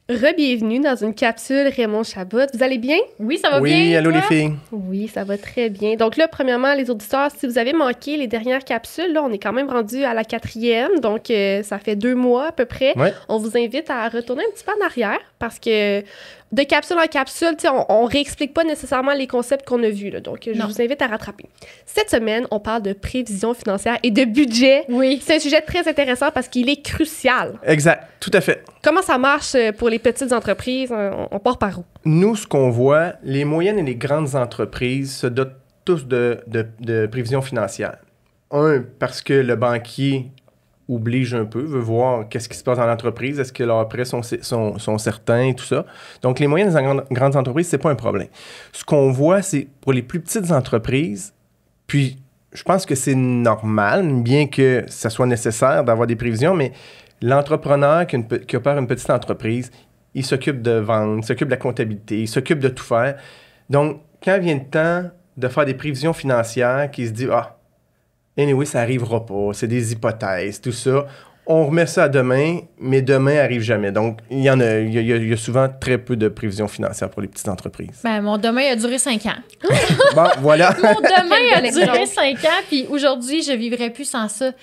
Re-bienvenue dans une capsule Raymond Chabot. Vous allez bien? Oui, ça va bien. Oui, allô toi? les filles. Oui, ça va très bien. Donc là, premièrement, les auditeurs, si vous avez manqué les dernières capsules, là, on est quand même rendu à la 4e, donc ça fait 2 mois à peu près. Ouais. On vous invite à retourner un petit peu en arrière parce que de capsule en capsule, on réexplique pas nécessairement les concepts qu'on a vus. Là, donc, je vous invite à rattraper. Cette semaine, on parle de prévision financière et de budget. Oui. C'est un sujet très intéressant parce qu'il est crucial. Exact, tout à fait. Comment ça marche pour les petites entreprises? On part par où? Nous, ce qu'on voit, les moyennes et les grandes entreprises se dotent tous de prévision financière. Un, parce que le banquier oblige un peu, veut voir qu'est-ce qui se passe dans l'entreprise, est-ce que leurs prêts sont certains et tout ça. Donc, les moyennes et grandes entreprises, c'est pas un problème. Ce qu'on voit, c'est pour les plus petites entreprises, puis je pense que c'est normal, bien que ça soit nécessaire d'avoir des prévisions, mais l'entrepreneur qui opère une petite entreprise, il s'occupe de vendre, il s'occupe de la comptabilité, il s'occupe de tout faire. Donc, quand vient le temps de faire des prévisions financières, qui se dit « Ah, anyway, ça n'arrivera pas, c'est des hypothèses, tout ça », on remet ça à demain, mais demain n'arrive jamais. Donc, il y a souvent très peu de prévisions financières pour les petites entreprises. Ben, mon demain a duré 5 ans. Bon, voilà. Mon demain a Quel duré exemple. 5 ans, puis aujourd'hui, je vivrais plus sans ça.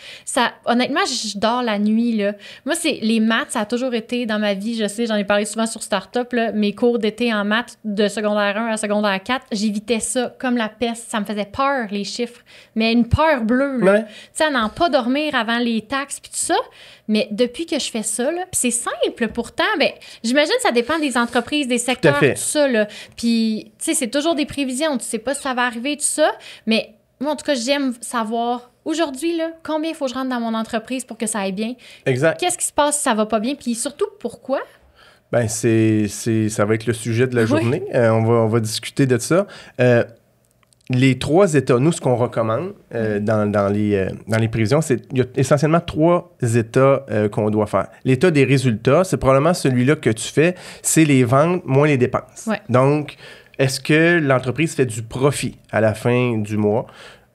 Honnêtement, je dors la nuit, là. Moi, les maths, ça a toujours été dans ma vie, je sais, j'en ai parlé souvent sur Startup, là, mes cours d'été en maths de secondaire 1 à secondaire 4, j'évitais ça comme la peste. Ça me faisait peur, les chiffres. Mais une peur bleue, là. Ouais. Tu sais, à n'en pas dormir avant les taxes, puis tout ça. Mais depuis que je fais ça, là, puis c'est simple pourtant, ben, j'imagine que ça dépend des entreprises, des secteurs, fait. tout ça, là. Puis, tu sais, c'est toujours des prévisions. Tu sais pas si ça va arriver, tout ça. Mais moi, en tout cas, j'aime savoir, aujourd'hui, là, combien il faut que je rentre dans mon entreprise pour que ça aille bien. Exact. Qu'est-ce qui se passe si ça va pas bien? Puis surtout, pourquoi? Ben, ça va être le sujet de la Oui. journée. On va discuter de ça. Les 3 états, nous, ce qu'on recommande dans les prévisions, il y a essentiellement 3 états qu'on doit faire. L'état des résultats, c'est probablement celui-là que tu fais, c'est les ventes moins les dépenses. Ouais. Donc, est-ce que l'entreprise fait du profit à la fin du mois?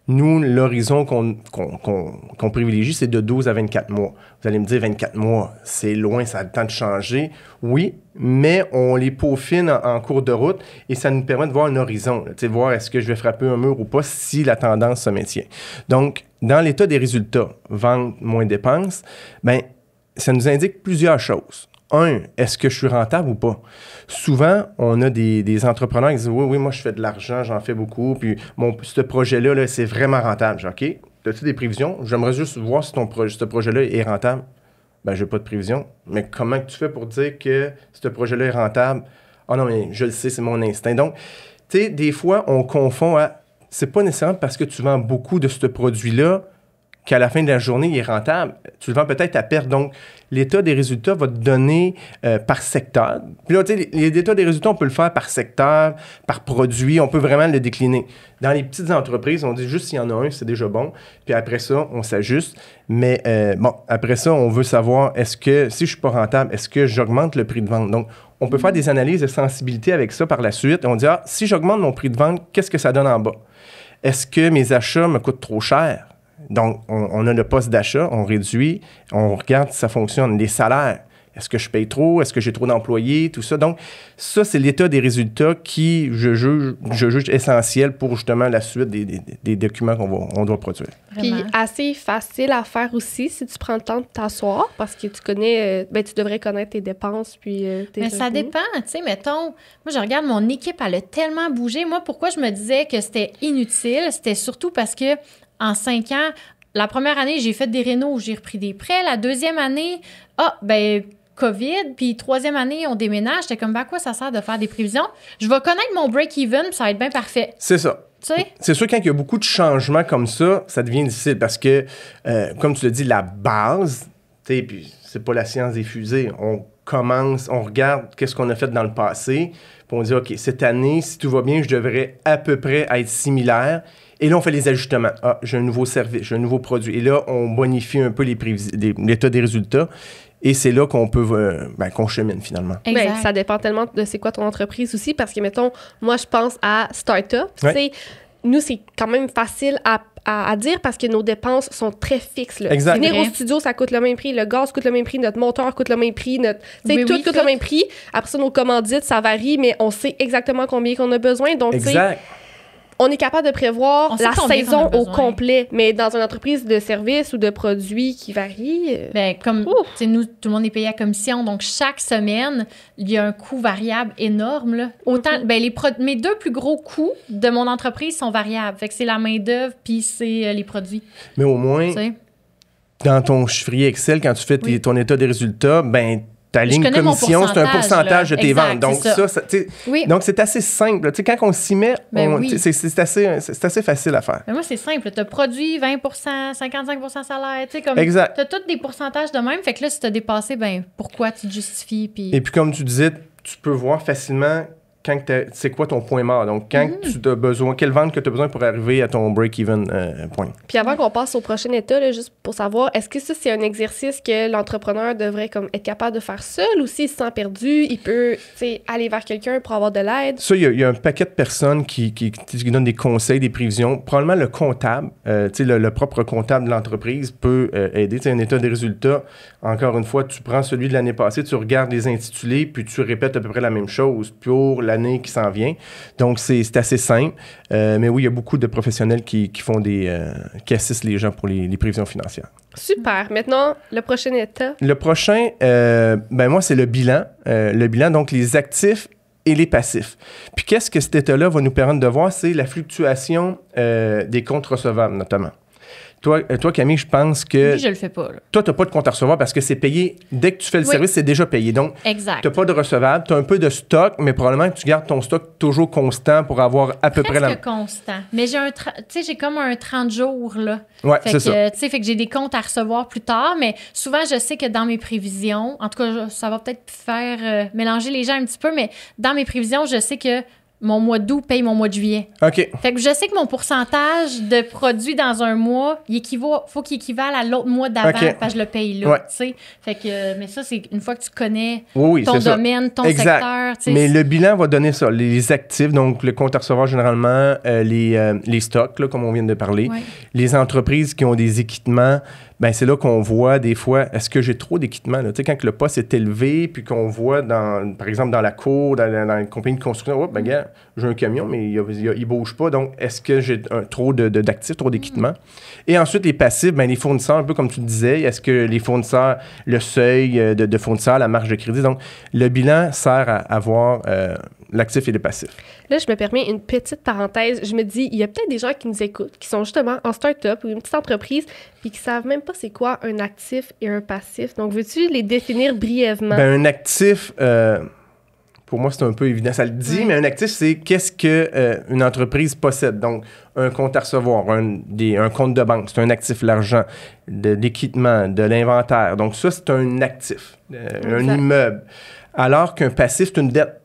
Nous, l'horizon qu'on privilégie, c'est de 12 à 24 mois. Vous allez me dire, 24 mois, c'est loin, ça a le temps de changer. Oui, mais on les peaufine en cours de route et ça nous permet de voir un horizon, là, tu sais, voir est-ce que je vais frapper un mur ou pas si la tendance se maintient. Donc, dans l'état des résultats, vente moins dépenses, ben, ça nous indique plusieurs choses. Un, est-ce que je suis rentable ou pas? Souvent, on a des entrepreneurs qui disent « Oui, moi, je fais de l'argent, j'en fais beaucoup, puis ce projet-là, là, c'est vraiment rentable. » Je dis « OK, as-tu des prévisions? J'aimerais juste voir si ce projet-là est rentable. » Ben, je n'ai pas de prévision. Mais comment tu fais pour dire que ce projet-là est rentable? « Ah non, mais je le sais, c'est mon instinct. » Donc, tu sais, des fois, on confond à « C'est pas nécessairement parce que tu vends beaucoup de ce produit-là qu'à la fin de la journée, il est rentable. Tu le vends peut-être à perte. Donc, l'état des résultats va te donner par secteur. Puis là, tu sais, l'état des résultats, on peut le faire par secteur, par produit. On peut vraiment le décliner. Dans les petites entreprises, on dit juste s'il y en a un, c'est déjà bon. Puis après ça, on s'ajuste. Mais bon, après ça, on veut savoir, est-ce que, si je suis pas rentable, est-ce que j'augmente le prix de vente? Donc, on peut faire des analyses de sensibilité avec ça par la suite. On dit, si j'augmente mon prix de vente, qu'est-ce que ça donne en bas? Est-ce que mes achats me coûtent trop cher? Donc, on a le poste d'achat, on réduit, on regarde si ça fonctionne. Les salaires, est-ce que je paye trop? Est-ce que j'ai trop d'employés? Tout ça. Donc, ça, c'est l'état des résultats qui, je juge essentiel pour justement la suite des documents qu'on doit produire. Puis Vraiment. assez facile à faire aussi si tu prends le temps de t'asseoir parce que tu connais, tu devrais connaître tes dépenses puis tes Mais ça revenus. dépend, tu sais, mettons, moi, je regarde mon équipe, elle a tellement bougé. Moi, pourquoi je me disais que c'était inutile? C'était surtout parce que en 5 ans, la première année, j'ai fait des rénaux, j'ai repris des prêts. La deuxième année, COVID. Puis troisième année, on déménage. J'étais comme, à quoi ça sert de faire des prévisions? Je vais connaître mon break-even, puis ça va être bien parfait. C'est ça. Tu sais? C'est sûr, quand il y a beaucoup de changements comme ça devient difficile parce que, comme tu l'as dit, la base, tu sais, puis c'est pas la science des fusées. On commence, on regarde qu'est-ce qu'on a fait dans le passé, puis on dit, OK, cette année, si tout va bien, je devrais à peu près être similaire. Et là, on fait les ajustements. Ah, j'ai un nouveau service, j'ai un nouveau produit. Et là, on bonifie un peu l'état des résultats. Et c'est là qu'on peut, qu'on chemine finalement. Ben, Exact. ça dépend tellement de c'est quoi ton entreprise aussi parce que, mettons, moi, je pense à Startup. Ouais. Tu sais, nous, c'est quand même facile à à dire parce que nos dépenses sont très fixes. Là. Exact. Venir au studio, ça coûte le même prix. Le gaz coûte le même prix. Notre monteur coûte le même prix. Tout coûte le même prix. Après ça, nos commandites, ça varie, mais on sait exactement combien qu'on a besoin. Donc, Exact. on est capable de prévoir la saison au complet. Mais dans une entreprise de services ou de produits qui varient... comme nous, tout le monde est payé à commission. Donc, chaque semaine, il y a un coût variable énorme. Là. Autant, mes 2 plus gros coûts de mon entreprise sont variables. Fait que c'est la main-d'œuvre puis c'est les produits. Mais au moins, dans ton chiffrier Excel, quand tu fais ton état des résultats, ta ligne commission, c'est un pourcentage de tes ventes. Donc, donc c'est assez simple. Quand on s'y met, c'est assez facile à faire. Mais moi, c'est simple. Tu as produit 20 55 salaire. Exact. Tu as tous des pourcentages de même. Fait que là, si tu as dépassé, pourquoi tu te justifies? Et puis, comme tu disais, tu peux voir facilement c'est quoi ton point mort. Donc, quand tu as besoin, quelle vente que tu as besoin pour arriver à ton break-even point. Puis avant qu'on passe au prochain état, là, juste pour savoir, est-ce que ça, c'est un exercice que l'entrepreneur devrait être capable de faire seul ou s'il se sent perdu, il peut aller vers quelqu'un pour avoir de l'aide? Ça, il y a un paquet de personnes qui donnent des conseils, des prévisions. Probablement le comptable, le propre comptable de l'entreprise peut aider. Un état des résultats, encore une fois, tu prends celui de l'année passée, tu regardes les intitulés, puis tu répètes à peu près la même chose pour l'année qui s'en vient. Donc, c'est assez simple. Mais oui, il y a beaucoup de professionnels qui font qui assistent les gens pour les prévisions financières. Super. Maintenant, le prochain état? Le prochain, moi, c'est le bilan. Le bilan, donc les actifs et les passifs. Puis, qu'est-ce que cet état-là va nous permettre de voir? C'est la fluctuation des comptes recevables, notamment. Toi, Camille, je pense que... Oui, je le fais pas. Là. Toi, tu n'as pas de compte à recevoir parce que c'est payé. Dès que tu fais le service, c'est déjà payé. Donc, tu n'as pas de recevable. Tu as un peu de stock, mais probablement que tu gardes ton stock toujours constant pour avoir à peu près la... constant. Mais j'ai comme un 30 jours, là. Ouais, c'est ça. Fait que j'ai des comptes à recevoir plus tard, mais souvent, je sais que dans mes prévisions, en tout cas, ça va peut-être faire mélanger les gens un petit peu, mais dans mes prévisions, je sais que mon mois d'août paye mon mois de juillet. OK. Fait que je sais que mon pourcentage de produits dans un mois, faut qu'il équivale à l'autre mois d'avant, parce que je le paye là, tu sais. Fait que, mais ça, c'est une fois que tu connais ton domaine, ton secteur. Mais le bilan va donner ça. Les actifs, donc le compte à recevoir généralement, les stocks, là, comme on vient de parler. Ouais. Les entreprises qui ont des équipements, c'est là qu'on voit des fois, est-ce que j'ai trop d'équipements? Tu sais, quand le poste est élevé, puis qu'on voit, par exemple, dans la cour, dans une compagnie de construction, regarde, j'ai un camion, mais il ne bouge pas. Donc, est-ce que j'ai trop d'actifs, trop d'équipements? Et ensuite, les passifs, les fournisseurs, un peu comme tu le disais, est-ce que les fournisseurs, le seuil de fournisseurs, la marge de crédit? Donc, le bilan sert à avoir l'actif et le passif. Là, je me permets une petite parenthèse. Je me dis, il y a peut-être des gens qui nous écoutent, qui sont justement en start-up ou une petite entreprise, puis qui savent même pas c'est quoi un actif et un passif. Donc, veux-tu les définir brièvement? Un actif, pour moi, c'est un peu évident, ça le dit, mais un actif, c'est qu'est-ce qu'une entreprise possède. Donc, un compte à recevoir, un compte de banque, c'est un actif, l'argent, de l'équipement, de l'inventaire. Donc, ça, c'est un actif, un immeuble. Alors qu'un passif, c'est une dette.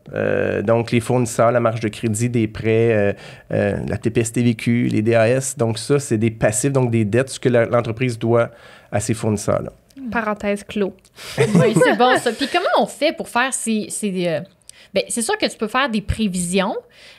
Donc, les fournisseurs, la marge de crédit, des prêts, la TPS-TVQ, les DAS. Donc, ça, c'est des passifs, donc des dettes, ce que l'entreprise doit à ses fournisseurs-là. Parenthèse clos. Oui, c'est bon, ça. Puis comment on fait pour faire c'est sûr que tu peux faire des prévisions,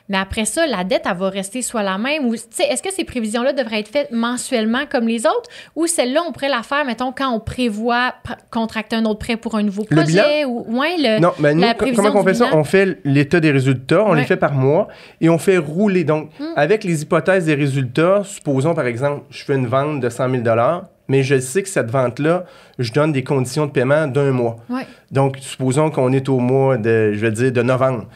mais après ça, la dette, elle va rester soit la même. Ou, est-ce que ces prévisions-là devraient être faites mensuellement comme les autres? Ou celle-là, on pourrait la faire, mettons, quand on prévoit contracter un autre prêt pour un nouveau projet? Non, mais nous, comment on fait ça? On fait l'état des résultats, on les fait par mois et on fait rouler. Donc, avec les hypothèses des résultats, supposons, par exemple, je fais une vente de 100 000 $, mais je sais que cette vente-là, je donne des conditions de paiement d'1 mois. Ouais. Donc, supposons qu'on est au mois de novembre.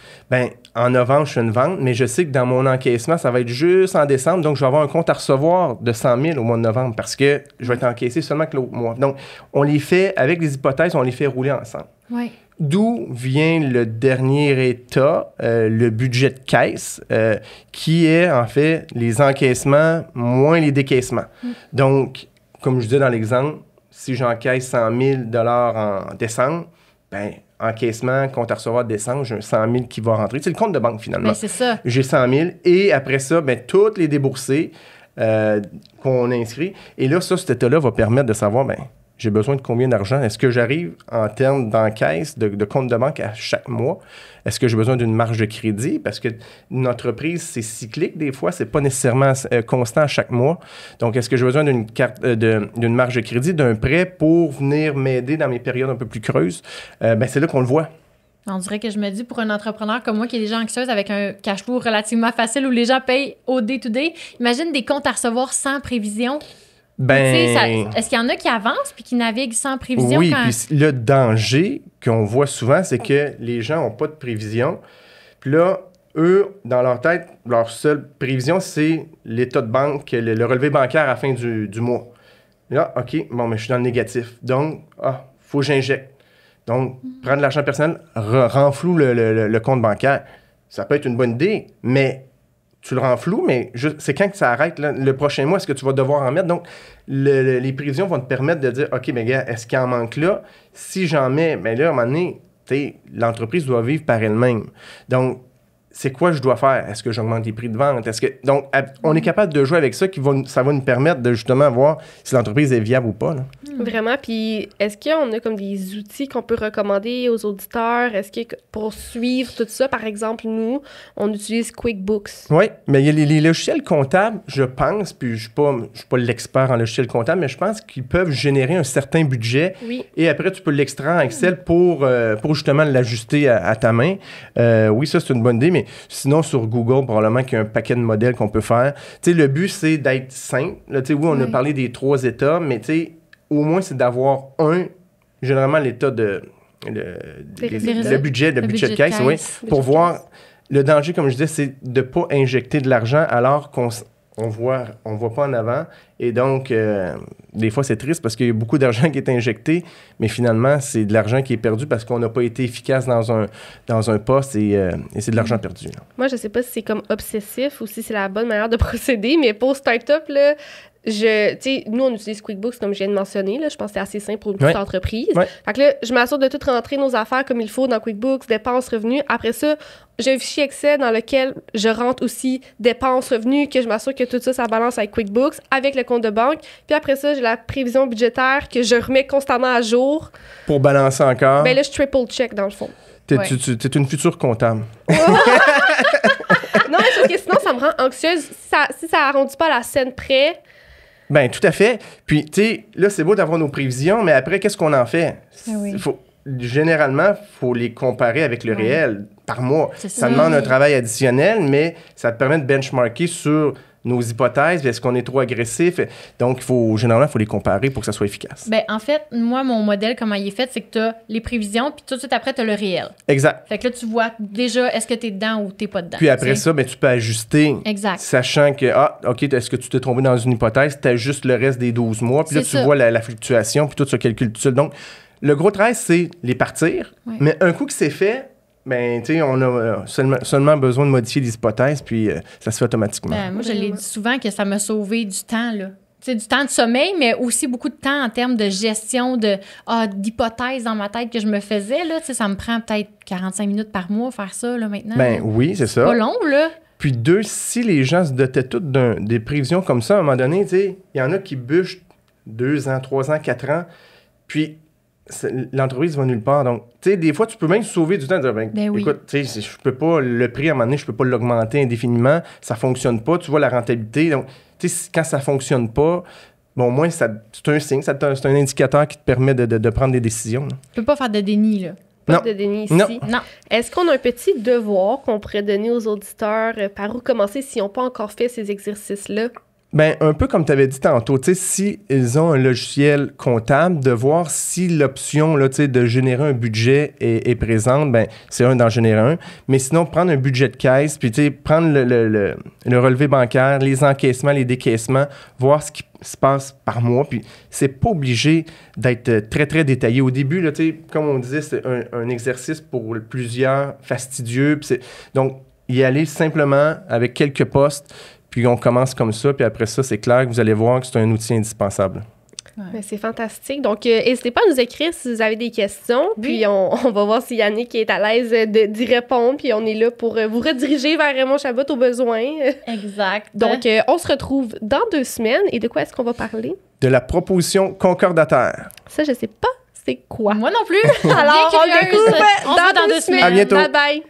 En novembre, je fais une vente, mais je sais que dans mon encaissement, ça va être juste en décembre. Donc, je vais avoir un compte à recevoir de 100 000 au mois de novembre parce que je vais être encaissé seulement que l'autre mois. Donc, on les fait, avec les hypothèses, on les fait rouler ensemble. Ouais. D'où vient le dernier état, le budget de caisse, qui est en fait les encaissements moins les décaissements. Donc, comme je disais dans l'exemple, si j'encaisse 100 000 $ en décembre, encaissement, compte à recevoir de décembre, j'ai un 100 000 qui va rentrer. C'est le compte de banque, finalement. C'est ça. J'ai 100 000 et après ça, toutes les déboursées qu'on inscrit. Et là, cet état-là va permettre de savoir, j'ai besoin de combien d'argent? Est-ce que j'arrive en termes d'encaisse, de compte de banque à chaque mois? Est-ce que j'ai besoin d'une marge de crédit? Parce qu'une entreprise, c'est cyclique des fois, c'est pas nécessairement constant à chaque mois. Donc, est-ce que j'ai besoin d'une d'une marge de crédit, d'un prêt pour venir m'aider dans mes périodes un peu plus creuses? C'est là qu'on le voit. On dirait que je me dis, pour un entrepreneur comme moi qui est déjà anxieuse avec un cash flow relativement facile où les gens payent au day-to-day, imagine des comptes à recevoir sans prévision. Est-ce qu'il y en a qui avancent puis qui naviguent sans prévision? Oui, puis le danger qu'on voit souvent, c'est que les gens n'ont pas de prévision. Puis là, eux, dans leur tête, leur seule prévision, c'est l'état de banque, le relevé bancaire à la fin du mois. Là, OK, bon, mais je suis dans le négatif. Donc, faut que j'injecte. Donc, prendre l'argent personnel renfloue le compte bancaire. Ça peut être une bonne idée, mais tu le renfloues, mais c'est quand que ça arrête, là, le prochain mois, est-ce que tu vas devoir en mettre? Donc, les prévisions vont te permettre de dire, OK, mais gars, est-ce qu'il en manque là? Si j'en mets, bien là, à un moment donné, l'entreprise doit vivre par elle-même. Donc, c'est quoi je dois faire? Est-ce que j'augmente les prix de vente? Donc, on est capable de jouer avec ça, ça va nous permettre de justement voir si l'entreprise est viable ou pas, là. Vraiment. Puis, est-ce qu'on a comme des outils qu'on peut recommander aux auditeurs? Est-ce que pour suivre tout ça, par exemple, nous, on utilise QuickBooks? Oui, mais il y a les logiciels comptables, je pense, puis je ne suis pas l'expert en logiciel comptable, mais je pense qu'ils peuvent générer un certain budget. Oui. Et après, tu peux l'extraire en Excel pour justement l'ajuster à ta main. Oui, ça, c'est une bonne idée, mais sinon, sur Google, probablement qu'il y a un paquet de modèles qu'on peut faire. Tu sais, le but, c'est d'être simple. Là, tu sais, oui, on a parlé des 3 états, mais tu sais, au moins, c'est d'avoir généralement l'état le budget de caisse, oui, pour voir. Le danger, comme je disais, c'est de ne pas injecter de l'argent alors qu'on voit pas en avant. Et donc, des fois, c'est triste parce qu'il y a beaucoup d'argent qui est injecté, mais finalement, c'est de l'argent qui est perdu parce qu'on n'a pas été efficace dans un poste et c'est de l'argent perdu. Là. Moi, je ne sais pas si c'est comme obsessif ou si c'est la bonne manière de procéder, mais pour Startup, là, nous, on utilise QuickBooks, comme je viens de mentionner. Là, je pense que c'est assez simple pour une petite entreprise. Ouais. Fait que là, je m'assure de tout rentrer nos affaires comme il faut dans QuickBooks, dépenses, revenus. Après ça, j'ai un fichier Excel dans lequel je rentre aussi dépenses, revenus, que je m'assure que tout ça, ça balance avec QuickBooks, avec le compte de banque. Puis après ça, j'ai la prévision budgétaire que je remets constamment à jour. Pour balancer encore. Bien là, je triple check dans le fond. T'es une future comptable. Non, mais parce que sinon, ça me rend anxieuse. Si ça arrondit pas à la scène près... Bien, tout à fait. Puis, tu sais, là, c'est beau d'avoir nos prévisions, mais après, qu'est-ce qu'on en fait? Généralement, il faut les comparer avec le réel par mois. Ça demande un travail additionnel, mais ça te permet de benchmarker sur nos hypothèses. Est-ce qu'on est trop agressif? Donc, généralement, il faut les comparer pour que ça soit efficace. Bien, en fait, moi, mon modèle, comment il est fait, c'est que tu as les prévisions, puis tout de suite après, tu as le réel. Exact. Fait que là, tu vois déjà, est-ce que tu es dedans ou tu n'es pas dedans. Puis après ça, tu peux ajuster. Exact. Sachant que, OK, est-ce que tu t'es trompé dans une hypothèse? Tu ajustes le reste des 12 mois. Puis là, tu vois la fluctuation, puis tout ça calcule tout seul. Donc, le gros travail, c'est les partir. Oui. Mais un coup que c'est fait, ben, tu sais, on a seulement besoin de modifier les hypothèses, puis ça se fait automatiquement. Moi, je l'ai dit souvent que ça m'a sauvé du temps, là. Tu sais, du temps de sommeil, mais aussi beaucoup de temps en termes de gestion d'hypothèses dans ma tête que je me faisais, là. Tu sais, ça me prend peut-être 45 minutes par mois faire ça, là, maintenant. Ben oui, c'est ça. Pas long, là. Puis si les gens se dotaient toutes des prévisions comme ça, à un moment donné, tu sais, il y en a qui bûchent 2 ans, 3 ans, 4 ans, puis l'entreprise va nulle part. Donc, tu sais, des fois, tu peux même sauver du temps. Dire, écoute, tu sais, je peux pas, le prix, à un moment donné, je peux pas l'augmenter indéfiniment. Ça fonctionne pas. Tu vois la rentabilité. Donc, tu sais, quand ça fonctionne pas, bon, au moins, c'est un signe. C'est un indicateur qui te permet de prendre des décisions. Là. Tu peux pas faire de déni, là. Pas de déni ici. Non. Est-ce qu'on a un petit devoir qu'on pourrait donner aux auditeurs par où commencer s'ils n'ont pas encore fait ces exercices-là? Bien, un peu comme tu avais dit tantôt, tu sais, si ils ont un logiciel comptable, de voir si l'option, là, tu sais, de générer un budget est présente, bien, c'est d'en générer un. Mais sinon, prendre un budget de caisse, puis, tu sais, prendre le relevé bancaire, les encaissements, les décaissements, voir ce qui se passe par mois. Puis, c'est pas obligé d'être très, très détaillé. Au début, là, tu sais, comme on disait, c'est un exercice pour plusieurs fastidieux. Donc, y aller simplement avec quelques postes. Puis on commence comme ça, puis après ça, c'est clair que vous allez voir que c'est un outil indispensable. Ouais. C'est fantastique. Donc, n'hésitez pas à nous écrire si vous avez des questions. Oui. Puis, on va voir si Yannick est à l'aise d'y répondre. Puis, on est là pour vous rediriger vers Raymond Chabot au besoin. Exact. Donc, on se retrouve dans 2 semaines. Et de quoi est-ce qu'on va parler? de la proposition concordataire. Ça, je sais pas c'est quoi. Moi non plus. Alors, on curieuse. découvre On se voit dans 2 semaines. À bientôt. Bye bye.